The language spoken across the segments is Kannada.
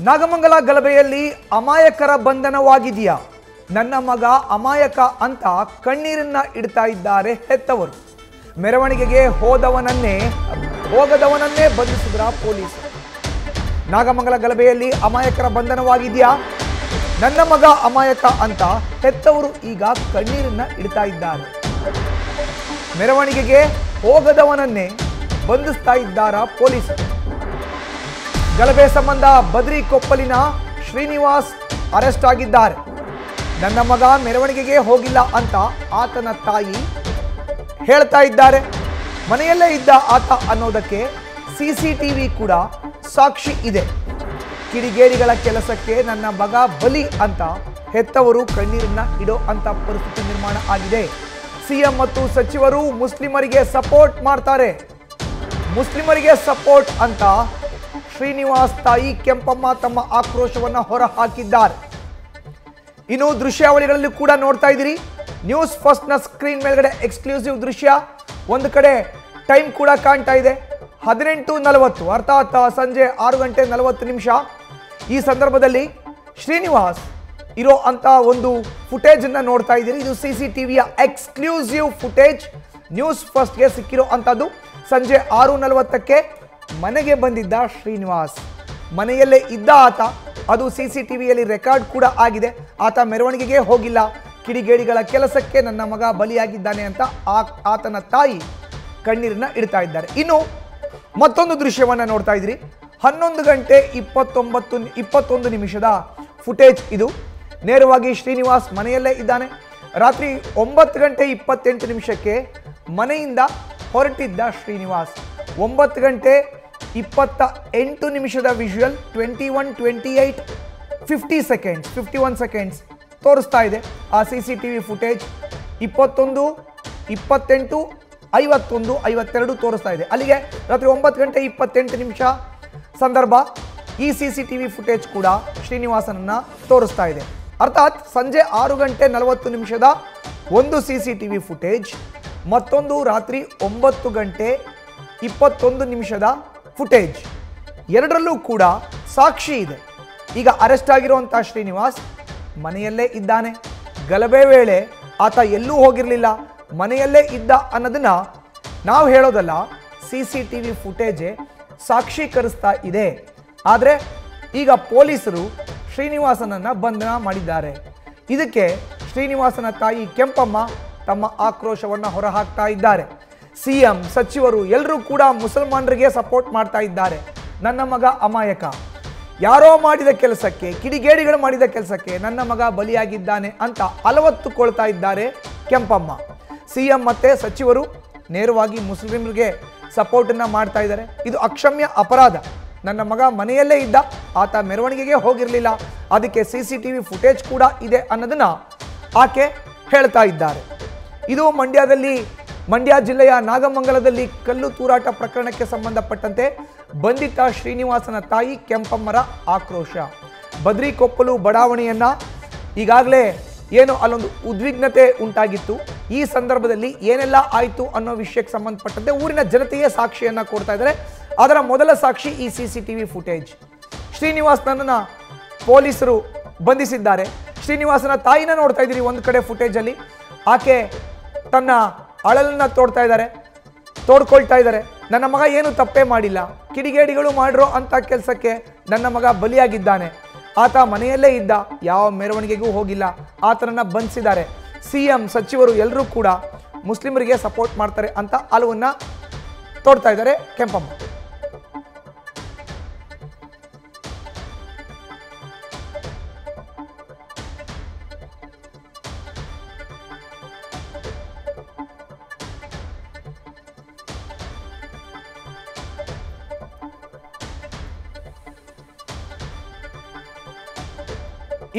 ನಾಗಮಂಗಲ ಗಲಭೆಯಲ್ಲಿ ಅಮಾಯಕರ ಬಂಧನವಾಗಿದೆಯಾ? ನನ್ನ ಮಗ ಅಮಾಯಕ ಅಂತ ಕಣ್ಣೀರನ್ನ ಇಡ್ತಾ ಇದ್ದಾರೆ ಹೆತ್ತವರು. ಮೆರವಣಿಗೆಗೆ ಹೋಗದವನನ್ನೇ ಬಂಧಿಸಿದ್ರ ಪೊಲೀಸರು. ನಾಗಮಂಗಲ ಗಲಭೆಯಲ್ಲಿ ಅಮಾಯಕರ ಬಂಧನವಾಗಿದೆಯಾ? ನನ್ನ ಮಗ ಅಮಾಯಕ ಅಂತ ಹೆತ್ತವರು ಈಗ ಕಣ್ಣೀರನ್ನ ಇಡ್ತಾ ಇದ್ದಾರೆ. ಮೆರವಣಿಗೆಗೆ ಹೋಗದವನನ್ನೇ ಬಂಧಿಸ್ತಾ ಇದ್ದಾರ ಪೊಲೀಸರು. ಗಲಭೆ ಸಂಬಂಧ ಬದ್ರಿಕೊಪ್ಪಲಿನ ಶ್ರೀನಿವಾಸ್ ಅರೆಸ್ಟ್ ಆಗಿದ್ದಾರೆ. ನನ್ನ ಮಗ ಮೆರವಣಿಗೆಗೆ ಹೋಗಿಲ್ಲ ಅಂತ ಆತನ ತಾಯಿ ಹೇಳ್ತಾ ಇದ್ದಾರೆ. ಮನೆಯಲ್ಲೇ ಇದ್ದ ಆತ ಅನ್ನೋದಕ್ಕೆ ಸಿಸಿಟಿವಿ ಕೂಡ ಸಾಕ್ಷಿ ಇದೆ. ಕಿಡಿಗೇಡಿಗಳ ಕೆಲಸಕ್ಕೆ ನನ್ನ ಮಗ ಬಲಿ ಅಂತ ಹೆತ್ತವರು ಕಣ್ಣೀರನ್ನ ಇಡೋ ಅಂತ ಪರಿಸ್ಥಿತಿ ನಿರ್ಮಾಣ ಆಗಿದೆ. ಸಿಎಂ ಮತ್ತು ಸಚಿವರು ಮುಸ್ಲಿಮರಿಗೆ ಸಪೋರ್ಟ್ ಮಾಡ್ತಾರೆ. ಮುಸ್ಲಿಮರಿಗೆ ಸಪೋರ್ಟ್ ಅಂತ ಶ್ರೀನಿವಾಸ್ ತಾಯಿ ಕೆಂಪಮ್ಮ ತಮ್ಮ ಆಕ್ರೋಶವನ್ನ ಹೊರ ಹಾಕಿದ್ದಾರೆ. ಇನ್ನು ದೃಶ್ಯಾವಳಿಗಳಲ್ಲಿ ಕೂಡ ನೋಡ್ತಾ ಇದ್ದೀರಿ. ನ್ಯೂಸ್ ಫಸ್ಟ್ ನ ಸ್ಕ್ರೀನ್ ಮೇಲ್ಗಡೆ ಎಕ್ಸ್ಕ್ಲೂಸಿವ್ ದೃಶ್ಯ. ಒಂದು ಕಡೆ ಟೈಮ್ ಕೂಡ ಕಾಣ್ತಾ ಇದೆ 18:40, ಅರ್ಥಾತ್ ಸಂಜೆ 6:40. ಈ ಸಂದರ್ಭದಲ್ಲಿ ಶ್ರೀನಿವಾಸ್ ಇರೋ ಅಂತ ಒಂದು ಫುಟೇಜ್ ಅನ್ನ ನೋಡ್ತಾ ಇದ್ದೀರಿ. ಇದು ಸಿಸಿಟಿವಿಯ ಎಕ್ಸ್ಕ್ಲೂಸಿವ್ ಫುಟೇಜ್. ನ್ಯೂಸ್ ಫಸ್ಟ್ಗೆ ಸಿಕ್ಕಿರೋ ಅಂತದ್ದು. ಸಂಜೆ 6:40ಕ್ಕೆ ಮನೆಗೆ ಬಂದಿದ್ದ ಶ್ರೀನಿವಾಸ್, ಮನೆಯಲ್ಲೇ ಇದ್ದ ಆತ. ಅದು ಸಿಸಿಟಿವಿಯಲ್ಲಿ ರೆಕಾರ್ಡ್ ಕೂಡ ಆಗಿದೆ. ಆತ ಮೆರವಣಿಗೆಗೆ ಹೋಗಿಲ್ಲ, ಕಿಡಿಗೇಡಿಗಳ ಕೆಲಸಕ್ಕೆ ನನ್ನ ಮಗ ಬಲಿಯಾಗಿದ್ದಾನೆ ಅಂತ ಆತನ ತಾಯಿ ಕಣ್ಣೀರನ್ನ ಇಡ್ತಾ ಇದ್ದಾರೆ. ಇನ್ನು ಮತ್ತೊಂದು ದೃಶ್ಯವನ್ನ ನೋಡ್ತಾ ಇದ್ರಿ. 11:21 ಫುಟೇಜ್ ಇದು. ನೇರವಾಗಿ ಶ್ರೀನಿವಾಸ್ ಮನೆಯಲ್ಲೇ ಇದ್ದಾನೆ. ರಾತ್ರಿ 9:28 ಮನೆಯಿಂದ ಹೊರಟಿದ್ದ ಶ್ರೀನಿವಾಸ್. 9:28 ವಿಜುವಲ್ 21:28 51 ಸೆಕೆಂಡ್ಸ್ ತೋರಿಸ್ತಾ ಇದೆ ಆ ಸಿಸಿಟಿವಿ ಫುಟೇಜ್. 21, 28, 51, 52 ತೋರಿಸ್ತಾ ಇದೆ. ಅಲ್ಲಿಗೆ ರಾತ್ರಿ 9:28 ಸಂದರ್ಭ ಈ ಸಿಸಿಟಿವಿ ಫುಟೇಜ್ ಕೂಡ ಶ್ರೀನಿವಾಸನನ್ನ ತೋರಿಸ್ತಾ ಇದೆ. ಅರ್ಥಾತ್ ಸಂಜೆ 6:40 ಒಂದು ಸಿಸಿಟಿವಿ ಫುಟೇಜ್, ಮತ್ತೊಂದು ರಾತ್ರಿ 9:21 ಫುಟೇಜ್. ಎರಡರಲ್ಲೂ ಕೂಡ ಸಾಕ್ಷಿ ಇದೆ. ಈಗ ಅರೆಸ್ಟ್ ಆಗಿರುವಂಥ ಶ್ರೀನಿವಾಸ್ ಮನೆಯಲ್ಲೇ ಇದ್ದಾನೆ. ಗಲಭೆ ವೇಳೆ ಆತ ಎಲ್ಲೂ ಹೋಗಿರಲಿಲ್ಲ, ಮನೆಯಲ್ಲೇ ಇದ್ದ ಅನ್ನೋದನ್ನ ನಾವು ಹೇಳೋದಲ್ಲ, ಸಿಸಿಟಿವಿ ಫುಟೇಜೇ ಸಾಕ್ಷೀಕರಿಸ್ತಾ ಇದೆ. ಆದರೆ ಈಗ ಪೊಲೀಸರು ಶ್ರೀನಿವಾಸನನ್ನ ಬಂಧನ ಮಾಡಿದ್ದಾರೆ. ಇದಕ್ಕೆ ಶ್ರೀನಿವಾಸನ ತಾಯಿ ಕೆಂಪಮ್ಮ ತಮ್ಮ ಆಕ್ರೋಶವನ್ನು ಹೊರಹಾಕ್ತಾ ಇದ್ದಾರೆ. ಸಿಎಂ ಸಚಿವರು ಎಲ್ಲರೂ ಕೂಡ ಮುಸಲ್ಮಾನರಿಗೆ ಸಪೋರ್ಟ್ ಮಾಡ್ತಾ ಇದ್ದಾರೆ. ನನ್ನ ಮಗ ಅಮಾಯಕ, ಯಾರೋ ಮಾಡಿದ ಕೆಲಸಕ್ಕೆ, ಕಿಡಿಗೇಡಿಗಳು ಮಾಡಿದ ಕೆಲಸಕ್ಕೆ ನನ್ನ ಮಗ ಬಲಿಯಾಗಿದ್ದಾನೆ ಅಂತ ಅಲವತ್ತುಕೊಳ್ತಾ ಇದ್ದಾರೆ ಕೆಂಪಮ್ಮ. ಸಿಎಂ ಮತ್ತೆ ಸಚಿವರು ನೇರವಾಗಿ ಮುಸ್ಲಿಮರಿಗೆ ಸಪೋರ್ಟನ್ನು ಮಾಡ್ತಾ ಇದ್ದಾರೆ. ಇದು ಅಕ್ಷಮ್ಯ ಅಪರಾಧ. ನನ್ನ ಮಗ ಮನೆಯಲ್ಲೇ ಇದ್ದ, ಆತ ಮೆರವಣಿಗೆಗೆ ಹೋಗಿರಲಿಲ್ಲ, ಅದಕ್ಕೆ ಸಿಸಿಟಿವಿ ಫುಟೇಜ್ ಕೂಡ ಇದೆ ಅನ್ನೋದನ್ನ ಆಕೆ ಹೇಳ್ತಾ ಇದ್ದಾರೆ. ಇದು ಮಂಡ್ಯ ಜಿಲ್ಲೆಯ ನಾಗಮಂಗಲದಲ್ಲಿ ಕಲ್ಲು ತೂರಾಟ ಪ್ರಕರಣಕ್ಕೆ ಸಂಬಂಧಪಟ್ಟಂತೆ ಬಂಧಿತ ಶ್ರೀನಿವಾಸನ ತಾಯಿ ಕೆಂಪಮ್ಮರ ಆಕ್ರೋಶ. ಬದ್ರಿಕೊಪ್ಪಲು ಬಡಾವಣೆಯನ್ನ ಈಗಾಗಲೇ ಏನು ಅಲ್ಲೊಂದು ಉದ್ವಿಗ್ನತೆ ಉಂಟಾಗಿತ್ತು. ಈ ಸಂದರ್ಭದಲ್ಲಿ ಏನೆಲ್ಲ ಆಯಿತು ಅನ್ನೋ ವಿಷಯಕ್ಕೆ ಸಂಬಂಧಪಟ್ಟಂತೆ ಊರಿನ ಜನತೆಯೇ ಸಾಕ್ಷಿಯನ್ನ ಕೊಡ್ತಾ ಇದ್ದಾರೆ. ಅದರ ಮೊದಲ ಸಾಕ್ಷಿ ಈ ಸಿಸಿಟಿವಿ ಫುಟೇಜ್. ಶ್ರೀನಿವಾಸನನ್ನ ಪೊಲೀಸರು ಬಂಧಿಸಿದ್ದಾರೆ. ಶ್ರೀನಿವಾಸನ ತಾಯಿನ ನೋಡ್ತಾ ಇದ್ದೀರಿ ಒಂದು ಕಡೆ ಫುಟೇಜಲ್ಲಿ. ಆಕೆ ತನ್ನ ಅಳಲನ್ನ ತೋಡ್ಕೊಳ್ತಾ ಇದ್ದಾರೆ. ನನ್ನ ಮಗ ಏನು ತಪ್ಪೇ ಮಾಡಿಲ್ಲ, ಕಿಡಿಗೇಡಿಗಳು ಮಾಡಿರೋ ಅಂತ ಕೆಲಸಕ್ಕೆ ನನ್ನ ಮಗ ಬಲಿಯಾಗಿದ್ದಾನೆ. ಆತ ಮನೆಯಲ್ಲೇ ಇದ್ದ, ಯಾವ ಮೆರವಣಿಗೆಗೂ ಹೋಗಿಲ್ಲ, ಆತನನ್ನ ಬಂಧಿಸಿದ್ದಾರೆ. ಸಿಎಂ ಸಚಿವರು ಎಲ್ಲರೂ ಕೂಡ ಮುಸ್ಲಿಮರಿಗೆ ಸಪೋರ್ಟ್ ಮಾಡ್ತಾರೆ ಅಂತ ಅಲವನ್ನ ತೋಡ್ತಾ ಇದ್ದಾರೆ ಕೆಂಪಮ್ಮ.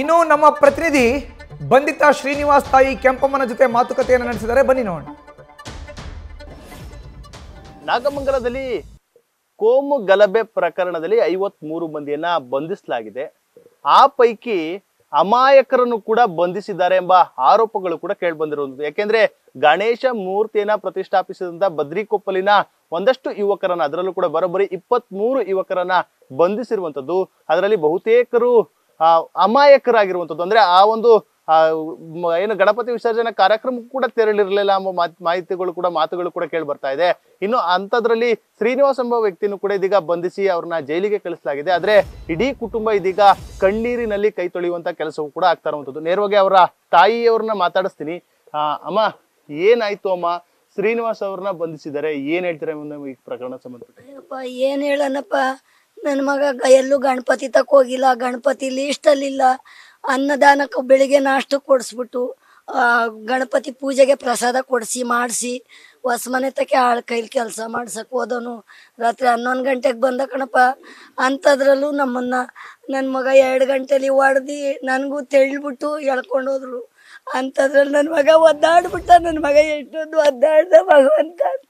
ಇನ್ನು ನಮ್ಮ ಪ್ರತಿನಿಧಿ ಬಂಧಿತ ಶ್ರೀನಿವಾಸ್ ತಾಯಿ ಕೆಂಪಮ್ಮನ ಜೊತೆ ಮಾತುಕತೆಯನ್ನು ನಡೆಸಿದ್ದಾರೆ. ಬನ್ನಿ ನೋಡೋಣ. ನಾಗಮಂಗಲದಲ್ಲಿ ಕೋಮು ಗಲಭೆ ಪ್ರಕರಣದಲ್ಲಿ 53 ಮಂದಿಯನ್ನ ಬಂಧಿಸಲಾಗಿದೆ. ಆ ಪೈಕಿ ಅಮಾಯಕರನ್ನು ಕೂಡ ಬಂಧಿಸಿದ್ದಾರೆ ಎಂಬ ಆರೋಪಗಳು ಕೂಡ ಕೇಳಿ ಬಂದಿರುವಂಥದ್ದು. ಯಾಕೆಂದ್ರೆ ಗಣೇಶ ಮೂರ್ತಿಯನ್ನ ಪ್ರತಿಷ್ಠಾಪಿಸಿದಂತ ಬದ್ರಿಕೊಪ್ಪಲಿನ ಒಂದಷ್ಟು ಯುವಕರನ್ನ, ಅದರಲ್ಲೂ ಕೂಡ ಬರೋಬ್ಬರಿ 23 ಯುವಕರನ್ನ ಬಂಧಿಸಿರುವಂತದ್ದು. ಅದರಲ್ಲಿ ಬಹುತೇಕರು ಅಮಾಯಕರಾಗಿರುವಂತದ್ದು. ಅಂದ್ರೆ ಆ ಒಂದು ಏನು ಗಣಪತಿ ವಿಸರ್ಜನೆ ಕಾರ್ಯಕ್ರಮಕ್ಕೂ ಕೂಡ ತೆರಳಿರ್ಲಿಲ್ಲ ಎಂಬ ಮಾತುಗಳು ಕೂಡ ಕೇಳಿ ಬರ್ತಾ ಇದೆ. ಇನ್ನು ಅಂತದ್ರಲ್ಲಿ ಶ್ರೀನಿವಾಸ್ ಎಂಬ ವ್ಯಕ್ತಿನೂ ಕೂಡ ಇದೀಗ ಬಂಧಿಸಿ ಅವ್ರನ್ನ ಜೈಲಿಗೆ ಕಳಿಸಲಾಗಿದೆ. ಆದ್ರೆ ಇಡೀ ಕುಟುಂಬ ಇದೀಗ ಕಣ್ಣೀರಿನಲ್ಲಿ ಕೈ ತೊಳೆಯುವಂತ ಕೆಲಸವೂ ಕೂಡ ಆಗ್ತಾ ಇರುವಂತದ್ದು. ನೇರವಾಗಿ ಅವರ ತಾಯಿಯವ್ರನ್ನ ಮಾತಾಡಿಸ್ತೀನಿ. ಅಮ್ಮ, ಏನಾಯ್ತು ಅಮ್ಮ? ಶ್ರೀನಿವಾಸ್ ಅವ್ರನ್ನ ಬಂಧಿಸಿದ್ದಾರೆ, ಏನ್ ಹೇಳ್ತಾರೆ ಈ ಪ್ರಕರಣ ಸಂಬಂಧಪಟ್ಟ? ಏನ್ ಹೇಳನಪ್ಪ, ನನ್ನ ಮಗ ಎಲ್ಲೂ ಗಣಪತಿ ತಕ್ಕ ಹೋಗಿಲ್ಲ, ಗಣಪತಿ ಲೀಸ್ಟಲ್ಲಿಲ್ಲ. ಅನ್ನದಾನಕ್ಕೆ ಬೆಳಿಗ್ಗೆ ನಾಷ್ಟ ಕೊಡಿಸ್ಬಿಟ್ಟು ಗಣಪತಿ ಪೂಜೆಗೆ ಪ್ರಸಾದ ಕೊಡಿಸಿ ಮಾಡಿಸಿ ಹೊಸ ಮನೆ ತಕ್ಕೆ ಆಳ ಕೈಲಿ ಕೆಲಸ ಮಾಡ್ಸಕ್ಕೆ ಹೋದವನು. ರಾತ್ರಿ 11 ಗಂಟೆಗೆ ಬಂದ ಕಣಪ್ಪ. ಅಂಥದ್ರಲ್ಲೂ ನನ್ನ ಮಗ 2 ಗಂಟೆಲಿ ಹೊಡೆದು ನನಗೂ ತೆಳ್ಬಿಟ್ಟು ಎಳ್ಕೊಂಡೋದ್ರು. ಅಂಥದ್ರಲ್ಲಿ ನನ್ನ ಮಗ ಒದ್ದಾಡ್ಬಿಟ್ಟ. ನನ್ನ ಮಗ ಎಷ್ಟೊಂದು ಒದ್ದಾಡ್ದ ಭಗವಂತ ಅಂತ.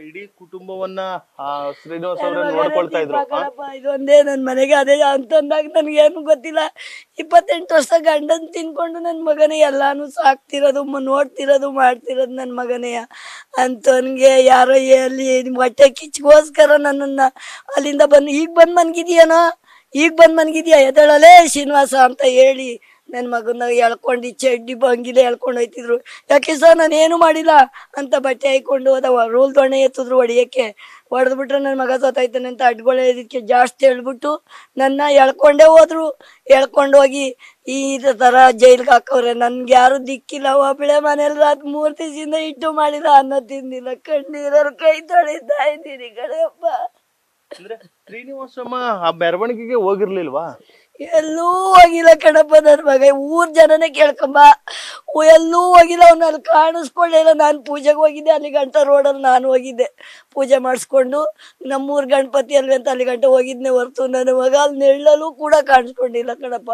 ಇಡೀ ಕುಟುಂಬವನ್ನ ಶ್ರೀನಿವಾಸ್ ಅವರನ್ನ ನೋಡ್ಕೊಳ್ತಾ ಇದ್ರು. ಇದೊಂದೇ ನನ್ನ ಮನೆಗೆ ಅದೇ ಅಂತಂದಾಗ ನನ್ಗೇನು ಗೊತ್ತಿಲ್ಲ. 28 ವರ್ಷ ಗಂಡನ್ ತಿನ್ಕೊಂಡು ನನ್ನ ಮಗನೇ ಎಲ್ಲಾನು ಸಾಕ್ತಿರೋದು, ನೋಡ್ತಿರೋದು, ಮಾಡ್ತಿರೋದು ನನ್ನ ಮಗನೇ. ಅಂತವನ್ಗೆ ಯಾರೋ ಎಲ್ಲಿ ಹೊಟ್ಟೆ ಕಿಚ್ಗೋಸ್ಕರ ನನ್ನನ್ನ ಅಲ್ಲಿಂದ ಈಗ ಬಂದ್ ಮನ್ಗಿದ್ಯಾ ಎದಳಲೇ ಶ್ರೀನಿವಾಸ ಅಂತ ಹೇಳಿ ನನ್ನ ಮಗನ ಎಳ್ಕೊಂಡು ಚಡ್ಡಿ ಬಂಗಿಲೆ ಎಳ್ಕೊಂಡು ಹೋಯ್ತಿದ್ರು. ಯಾಕೆ ಸರ್ ನಾನೇನು ಮಾಡಿಲ್ಲ ಅಂತ ಬಟ್ಟೆ ಹಾಕೊಂಡು ಹೋದವ. ರೂಲ್ ದೊಣ್ಣೆ ಎತ್ತಿದ್ರು ಹೊಡಿಯೋಕ್ಕೆ. ಹೊಡೆದ್ಬಿಟ್ರೆ ನನ್ನ ಮಗ ಸೋತಾಯ್ತಾನೆ ಅಂತ ಅಡ್ಗೊಳೆ ಇದಕ್ಕೆ ಜಾಸ್ತಿ ಹೇಳ್ಬಿಟ್ಟು ನನ್ನ ಎಳ್ಕೊಂಡೇ ಹೋದ್ರು. ಎಳ್ಕೊಂಡೋಗಿ ಈ ಥರ ಜೈಲ್ಗೆ ಹಾಕವ್ರೆ. ನನ್ಗೆ ಯಾರು ದಿಕ್ಕಿಲ್ಲ. ಒಬ್ಬಳೆ ಮನೇಲಿ ರಾತ್ರಿ 3 ದಿವಸದಿಂದ ಇಟ್ಟು ಮಾಡಿಲ್ಲ, ಅನ್ನ ತಿಂದಿಲ್ಲ, ಕಣ್ಣೀರವ್ರ ಕೈ ತೊಳಿತಾ ಇದ್ದೀನಿ ಕಡೆಯಪ್ಪ. ಅಂದ್ರೆ ಶ್ರೀನಿವಾಸಮ್ಮ ಆ ಮೆರವಣಿಗೆಗೆ ಹೋಗಿರ್ಲಿಲ್ವಾ? ಎಲ್ಲೂ ಹೋಗಿಲ್ಲ ಕಣಪ್ಪ ನನ್ನ ಮಗ. ಊರ್ ಜನನೇ ಕೇಳ್ಕೊಂಬ, ಎಲ್ಲೂ ಹೋಗಿಲ್ಲ. ಅವ್ನ ಅಲ್ಲಿ ಕಾಣಿಸ್ಕೊಳ್ಳಿಲ್ಲ. ನಾನು ಪೂಜೆಗೆ ಹೋಗಿದ್ದೆ, ಅಲ್ಲಿ ಗಂಟ ರೋಡಲ್ಲಿ ನಾನು ಹೋಗಿದ್ದೆ ಪೂಜೆ ಮಾಡಿಸ್ಕೊಂಡು. ನಮ್ಮೂರ್ ಗಣಪತಿ ಅಲ್ವಿ ಅಂತ ಅಲ್ಲಿ ಗಂಟ ಹೋಗಿದ್ನೆ ಹೊರ್ತು ನನ್ನ ಮಗ ಅಲ್ಲಿ ನೆಳ್ಳಲ್ಲೂ ಕೂಡ ಕಾಣಿಸ್ಕೊಂಡಿಲ್ಲ ಕಣಪ್ಪ.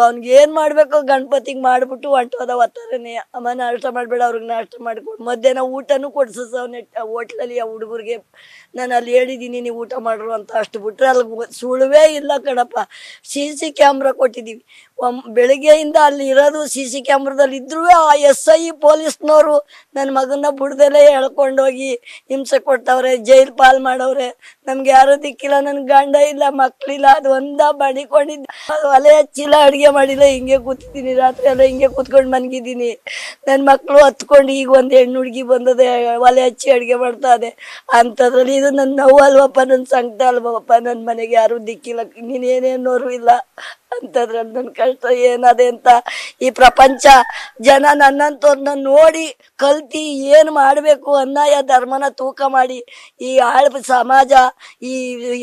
ಅವ್ನಿಗೆ ಏನ್ ಮಾಡ್ಬೇಕು ಗಣಪತಿಗೆ ಮಾಡ್ಬಿಟ್ಟು ಹೊಂಟೋದ ಒತ್ತಾರನೇ. ಅಮ್ಮ ನಾಷ್ಟ ಮಾಡ್ಬೇಡ, ಅವ್ರಿಗೆ ನಾಷ್ಟ ಮಾಡ್ಕೊಂಡು ಮಧ್ಯಾಹ್ನ ಊಟನೂ ಕೊಡ್ಸವ್ನೆ ಹೋಟ್ಲಲ್ಲಿ ಆ ಹುಡುಗರಿಗೆ. ನಾನು ಅಲ್ಲಿ ಹೇಳಿದ್ದೀನಿ ನೀವು ಊಟ ಮಾಡ್ರು ಅಂತ. ಅಷ್ಟು ಬಿಟ್ರೆ ಅಲ್ಲಿ ಸುಳುವೇ ಇಲ್ಲ ಕಣಪ್ಪ. CC ಕ್ಯಾಮ್ರಾ ಕೊಟ್ಟಿದ್ದೀವಿ. ಬೆಳಿಗ್ಗೆಯಿಂದ ಅಲ್ಲಿ ಇರೋದು CC ಕ್ಯಾಮ್ರಾದಲ್ಲಿ ಇದ್ರೂ ಆ SI ಪೊಲೀಸ್ನವರು ನನ್ನ ಮಗನ ಬುಡ್ದೆಲೆ ಎಳ್ಕೊಂಡೋಗಿ ಹಿಂಸೆ ಕೊಡ್ತಾವ್ರೆ, ಜೈಲ್ ಪಾಲ್ ಮಾಡವ್ರೆ. ನಮ್ಗೆ ಯಾರು ದಿಕ್ಕಿಲ್ಲ, ನನ್ ಗಂಡ ಇಲ್ಲ, ಮಕ್ಳಿಲ್ಲ. ಅದು ಒಂದ ಬಡಿಕೊಂಡಿದ್ದ. ಒಲೆ ಹಚ್ಚಿಲ್ಲ, ಅಡ್ಗೆ ಮಾಡಿಲ್ಲ, ಹಿಂಗೆ ಕೂತಿದ್ದೀನಿ. ರಾತ್ರಿ ಎಲ್ಲ ಹಿಂಗೆ ಕೂತ್ಕೊಂಡು ಮನ್ಗಿದ್ದೀನಿ. ನನ್ನ ಮಕ್ಳು ಹತ್ಕೊಂಡು ಈಗ ಒಂದು ಹೆಣ್ಣು ಹುಡುಗಿ ಬಂದದೆ, ಒಲೆ ಹಚ್ಚಿ ಅಡ್ಗೆ ಮಾಡ್ತಾ ಇದೆ. ಅಂಥದ್ರಲ್ಲಿ ಇದು ನನ್ನ ನೋವು ಅಲ್ವಪ್ಪ, ನನ್ನ ಸಂಕಟ ಅಲ್ವಪ್ಪ. ನನ್ನ ಮನೆಗೆ ಯಾರು ದಿಕ್ಕಿಲ್ಲ, ನೀನೇನೇನೋರು ಇಲ್ಲ. ಅಂತದ್ರಲ್ಲಿ ನನ್ನ ಕಷ್ಟ ಏನದೆ ಅಂತ ಈ ಪ್ರಪಂಚ ಜನ ನನ್ನಂತವ್ರನ್ನ ನೋಡಿ ಕಲ್ತಿ ಏನ್ ಮಾಡ್ಬೇಕು ಅನ್ಯಾಯ ಧರ್ಮನ ತೂಕ ಮಾಡಿ ಈ ಸಮಾಜ, ಈ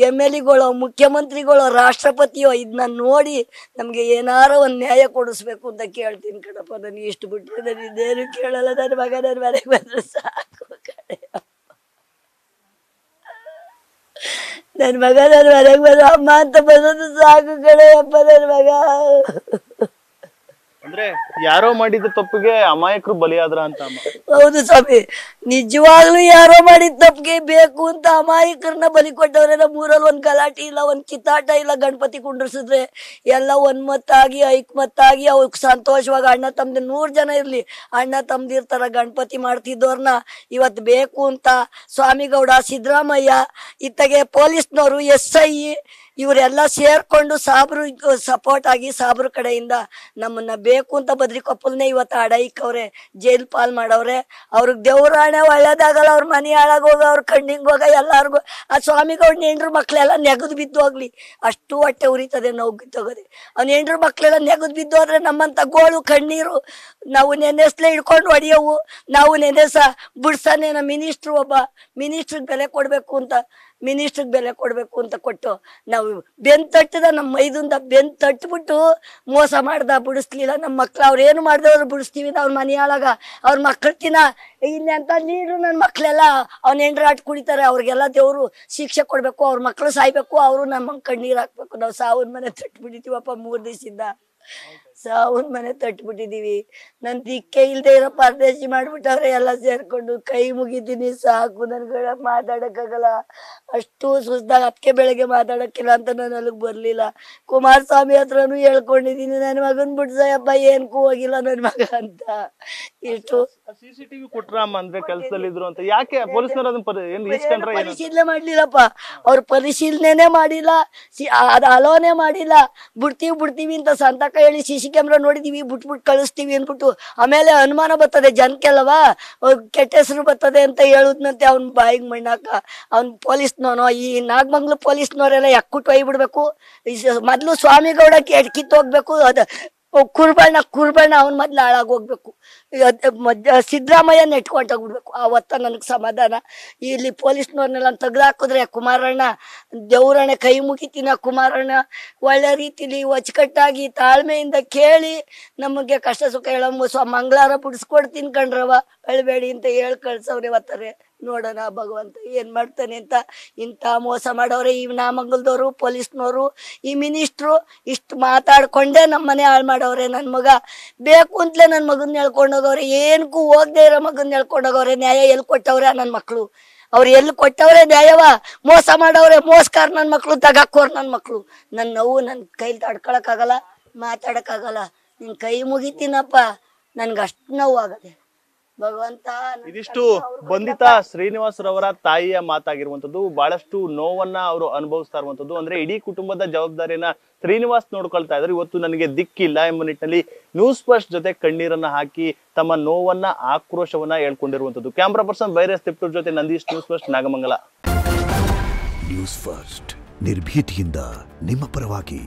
MLA ಗಳು, ಮುಖ್ಯಮಂತ್ರಿಗಳು, ರಾಷ್ಟ್ರಪತಿಯೋ ಇದನ್ನ ನೋಡಿ ನಮ್ಗೆ ಏನಾರ ಒಂದ್ ನ್ಯಾಯ ಕೊಡಿಸ್ಬೇಕು ಅಂತ ಕೇಳ್ತೀನಿ ಕಣಪ್ಪ. ನನಗೆ ಇಷ್ಟು ಬಿಟ್ಟು ನಾನು ಇದೇನು ಕೇಳಲ್ಲ. ನನ್ನ ಮಗ ನನ್ನ ಮನೆಗೆ ಬಂದ್ರೆ ಸಾಕು ಕಡೆ. ನನ್ನ ಮಗ ನನ್ನ ಮನೆಗೆ ಬಂದು ಅಮ್ಮ ಅಂತ ಬಂದದ್ದು ಸಾಕು ಕಡೆಯಪ್ಪ. ನನ್ನ ಮಗ ಅಂದ್ರೆ ಯಾರೋ ಮಾಡಿದ ತಪ್ಪಿಗೆ ಅಮಾಯಕರು ಬಲಿಯಾದ್ರ ಅಂತ. ಹೌದು ಸ್ವಾಮಿ, ನಿಜವಾಗ್ಲೂ ಯಾರೋ ಮಾಡಿದ ತಪ್ಪಿಗೆ ಬೇಕು ಅಂತ ಅಮಾಯಕರನ್ನ ಬಲಿ ಕೊಟ್ಟವ್ರೆ. ನಮ್ಮೂರಲ್ಲಿ ಒಂದ್ ಗಲಾಟೆ ಇಲ್ಲ, ಒಂದ್ ಕಿತ್ತಾಟ ಇಲ್ಲ. ಗಣಪತಿ ಕುಂಡ್ರಿಸಿದ್ರೆ ಎಲ್ಲ ಒನ್ಮತ್ತಾಗಿ ಐಕ್ಮತ್ತಾಗಿ ಅವ್ರಿಗೆ ಸಂತೋಷವಾಗಿ ಅಣ್ಣ ತಮ್ಮದಿ 100 ಜನ ಇರ್ಲಿ, ಅಣ್ಣ ತಮ್ಮದಿರ್ತಾರ ಗಣಪತಿ ಮಾಡ್ತಿದ್ದವ್ರನ್ನ ಇವತ್ತು ಬೇಕು ಅಂತ ಸ್ವಾಮಿಗೌಡ, ಸಿದ್ದರಾಮಯ್ಯ, ಇತ್ತಗೆ ಪೊಲೀಸ್ನವರು, SI ಇವರೆಲ್ಲ ಸೇರ್ಕೊಂಡು ಸಾಬ್ರು ಸಪೋರ್ಟ್ ಆಗಿ ಸಾಬ್ರ ಕಡೆಯಿಂದ ನಮ್ಮನ್ನ ಬೇಕು ಅಂತ ಬದ್ರಿಕೊಪ್ಪಲ್ನೇ ಇವತ್ತು ಅಡೈಕವ್ರೆ, ಜೈಲ್ ಪಾಲ್ ಮಾಡವ್ರೆ. ಅವ್ರಿಗೆ ದೇವ್ರಾಣೆ ಒಳ್ಳೇದಾಗಲ್ಲ. ಅವ್ರ ಮನೆ ಹಾಳಾಗೋಗ, ಅವ್ರ ಕಣ್ಣಿಂಗ್ ಹೋಗ, ಎಲ್ಲಾರ್ಗು ಆ ಸ್ವಾಮಿಗೌಡ್ನ ಹೆಂಡ್ರು ಮಕ್ಳೆಲ್ಲ ನೆಗದು ಬಿದ್ದು ಹೋಗ್ಲಿ, ಅಷ್ಟು ಹೊಟ್ಟೆ ಉರಿತದೆ ನೋವು ತಗೋದೆ. ಅವ್ನ ಹೆಂಡ್ರು ಮಕ್ಳೆಲ್ಲ ನೆಗದು ಬಿದ್ದು ಹೋದ್ರೆ ನಮ್ಮಂತ ಗೋಳು ಕಣ್ಣೀರು. ನಾವು ನೆನೆಸ್ಲೆ ಹಿಡ್ಕೊಂಡು ಹೊಡಿಯವು, ನಾವು ನೆನೆಸ ಬಿಡ್ಸಾನೆ. ನಮ್ಮ ಮಿನಿಸ್ಟ್ರು ಒಬ್ಬ ಮಿನಿಸ್ಟ್ರಿಗೆ ಬೆಲೆ ಕೊಡ್ಬೇಕು ಅಂತ, ಮಿನಿಸ್ಟ್ರಿಗೆ ಬೆಲೆ ಕೊಡ್ಬೇಕು ಅಂತ ಕೊಟ್ಟು ನಾವು ಬೆಂತಟ್ಟದ ನಮ್ಮ ಮೈದಿಂದ ಬೆಂತಟ್ಬಿಟ್ಟು ಮೋಸ ಮಾಡ್ದ, ಬಿಡಿಸ್ಲಿಲ್ಲ ನಮ್ಮ ಮಕ್ಳು. ಅವ್ರು ಏನು ಮಾಡಿದವ್ರು ಬಿಡಿಸ್ತೀವಿ ಅವ್ರ ಮನೆ ಒಳಗ. ಅವ್ರ ಮಕ್ಳು ಇಲ್ಲಿ ಅಂತ ನೀರು ನನ್ನ ಮಕ್ಳೆಲ್ಲ ಅವ್ನ ಹೆಂಡ್ರಾಟ್ ಕುಡಿತಾರೆ. ಅವ್ರಿಗೆಲ್ಲ ದೇವ್ರು ಶಿಕ್ಷೆ ಕೊಡ್ಬೇಕು, ಅವ್ರ ಮಕ್ಳು ಸಾಯ್ಬೇಕು, ಅವರು ನಮ್ಮ ಕಣ್ಣೀರ್ ಹಾಕ್ಬೇಕು. ನಾವು ಸಾವಿನ ಮನೆ ತಟ್ಬಿಟ್ಟಿವಪ್ಪ 3 ದಿವಸದಿಂದ. ಸಾವನ್ ಮನೆ ತಟ್ಬಿಟ್ಟಿದೀವಿ. ನನ್ ದಿಕ್ಕೆ ಇಲ್ದೆ ಇರೋ ಪರದೇಶಿ ಮಾಡ್ಬಿಟ್ಟವ್ರೆ ಎಲ್ಲ ಸೇರ್ಕೊಂಡು. ಕೈ ಮುಗಿತೀನಿ, ಸಾಕು, ನನ್ಗಳ ಮಾತಾಡಕ್ಕಾಗಲ್ಲ, ಅಷ್ಟು ಸುಸ್ದಾಗ. ಅದಕ್ಕೆ ಬೆಳಗ್ಗೆ ಮಾತಾಡಕ್ಕಿಲ್ಲ ಅಂತ ನಾನು ಅಲ್ಲಿಗೆ ಬರ್ಲಿಲ್ಲ. ಕುಮಾರಸ್ವಾಮಿ ಹತ್ರನು ಹೇಳ್ಕೊಂಡಿದೀನಿ, ನನ್ ಮಗನ್ ಬಿಡ್ಸಯ್ಯಪ್ಪ, ಏನ್ಕೂ ಹೋಗಿಲ್ಲ ನನ್ ಮಗ ಅಂತ. ಇಷ್ಟು CCTV ಕೊಟ್ರಮ್ಮ ಅಂದ್ರೆ ಕೆಲಸದಲ್ಲಿ ಇದ್ರು ಅಂತ ಯಾಕೆ ಪೊಲೀಸ್ನವರು ಅದನ್ನ ಇಸ್ಕೊಂಡ್ರೆ ಪರಿಶೀಲನೆ ಮಾಡ್ಲಿಲ್ಲಪ್ಪ. ಅವ್ರು ಪರಿಶೀಲನೆ ಮಾಡಿಲ್ಲ, ಅದ್ ಅಲೋನೆ ಮಾಡಿಲ್ಲ. ಬಿಡ್ತೀವಿ ಅಂತ ಸಂತಕ ಹೇಳಿ CC ಕ್ಯಾಮ್ರಾ ನೋಡಿದೀವಿ, ಬಿಟ್ಬಿಟ್ಟು ಕಳಿಸ್ತೀವಿ ಅನ್ಬಿಟ್ಟು ಆಮೇಲೆ ಅನುಮಾನ ಬರ್ತದೆ ಜನಕ್ಕೆಲ್ಲವಾ, ಕೆಟ್ಟ ಹೆಸರು ಬರ್ತದೆ ಅಂತ ಹೇಳುದ್ನಂತೆ. ಅವ್ನ ಬಾಯಿಗೆ ಮಣ್ಣಾಕ ಅವ್ನ್ ಪೊಲೀಸ್ನವನು, ಈ ನಾಗಮಂಗ್ಲ ಪೊಲೀಸ್ನವರೆಲ್ಲ ಎಕ್ಕುಟ್ಟು ಒಯ್ಬಿಡ್ಬೇಕು. ಮೊದ್ಲು ಸ್ವಾಮಿಗೌಡ ಕಿತ್ತೋಗ್ಬೇಕು, ಅದ ಕುರ್ಬಣ್ಣ ಅವ್ನ ಮೊದ್ಲು ಹಾಳಾಗೋಗ್ಬೇಕು. ಸಿದ್ದರಾಮಯ್ಯ ನೆಟ್ಕೊಂಡೋಗ್ಬಿಡ್ಬೇಕು. ಆವತ್ತ ನನಗೆ ಸಮಾಧಾನ. ಇಲ್ಲಿ ಪೊಲೀಸ್ನವ್ರನ್ನೆಲ್ಲ ತೆಗ್ದಾಕಿದ್ರೆ ಕುಮಾರಣ್ಣ ದೇವ್ರಣ್ಣ ಕೈ ಮುಗಿತೀನ. ಕುಮಾರಣ್ಣ ಒಳ್ಳೆ ರೀತಿಲಿ ಅಚ್ಚುಕಟ್ಟಾಗಿ ತಾಳ್ಮೆಯಿಂದ ಕೇಳಿ ನಮಗೆ ಕಷ್ಟ ಸುಖ ಹೇಳೋ ಮಂಗಳಾರ ಬಿಡಿಸ್ಕೊಡ್ತೀನಿ ಕಣ್ರವ, ಅಳ್ಬೇಡಿ ಅಂತ ಹೇಳಿ ಕಳ್ಸವ್ರೆ. ಇವತ್ತಾರೆ ನೋಡೋಣ ಭಗವಂತ ಏನ್ ಮಾಡ್ತಾನೆ ಅಂತ. ಇಂಥ ಮೋಸ ಮಾಡವ್ರೆ ಈ ನಾಮಂಗಲದವರು, ಪೊಲೀಸ್ನವರು, ಈ ಮಿನಿಸ್ಟ್ರು. ಇಷ್ಟು ಮಾತಾಡ್ಕೊಂಡೇ ನಮ್ಮನೆ ಹಾಳು ಮಾಡವ್ರೆ. ನನ್ ಮಗ ಬೇಕು ಅಂತಲೇ ನನ್ ಮಗನ್ ಹೇಳ್ಕೊಂಡೋಗವ್ರೆ. ಏನ್ಕೂ ಹೋಗದೆ ಇರೋ ಮಗನ್ ಹೇಳ್ಕೊಂಡೋಗವ್ರೆ. ನ್ಯಾಯ ಎಲ್ಲಿ ಕೊಟ್ಟವ್ರೆ ನನ್ ಮಕ್ಳು? ಅವ್ರು ಎಲ್ಲಿ ಕೊಟ್ಟವ್ರೆ ನ್ಯಾಯವ? ಮೋಸ ಮಾಡವ್ರೆ, ಮೋಸಕಾರ ನನ್ ಮಕ್ಳು, ತಗಾಕೋರ್ ನನ್ ಮಕ್ಳು. ನನ್ ನೋವು ನನ್ ಕೈಲಿ ತಡ್ಕೊಳಕ್ಕಾಗಲ್ಲ, ಮಾತಾಡಕ್ಕಾಗಲ್ಲ. ನಿನ್ ಕೈ ಮುಗಿತೀನಪ್ಪ, ನನ್ಗಷ್ಟು ನೋವು ಆಗದೆ ಭಗವಂತ. ಇದಿಷ್ಟು ಬಂಧಿತ ಶ್ರೀನಿವಾಸ್ ರವರ ತಾಯಿಯ ಮಾತಾಗಿರುವಂತದ್ದು. ಬಹಳಷ್ಟು ನೋವನ್ನ ಅವರು ಅನುಭವಿಸ್ತಾ ಇರುವಂತದ್ದು. ಅಂದ್ರೆ ಇಡೀ ಕುಟುಂಬದ ಜವಾಬ್ದಾರಿಯನ್ನ ಶ್ರೀನಿವಾಸ್ ನೋಡ್ಕೊಳ್ತಾ ಇದ್ರು. ಇವತ್ತು ನನಗೆ ದಿಕ್ಕಿಲ್ಲ ಎಂಬ ನಿಟ್ಟಿನಲ್ಲಿ ನ್ಯೂಸ್ ಫಸ್ಟ್ ಜೊತೆ ಕಣ್ಣೀರನ್ನ ಹಾಕಿ ತಮ್ಮ ನೋವನ್ನ, ಆಕ್ರೋಶವನ್ನ ಹೇಳ್ಕೊಂಡಿರುವಂತದ್ದು. ಕ್ಯಾಮ್ರಾ ಪರ್ಸನ್ ಬೈರಸ್ ತಿಪ್ಟೂರ್ ಜೊತೆ Nandish, news first, Nagamangala. News first ನಿರ್ಭೀತಿಯಿಂದ ನಿಮ್ಮ ಪರವಾಗಿ.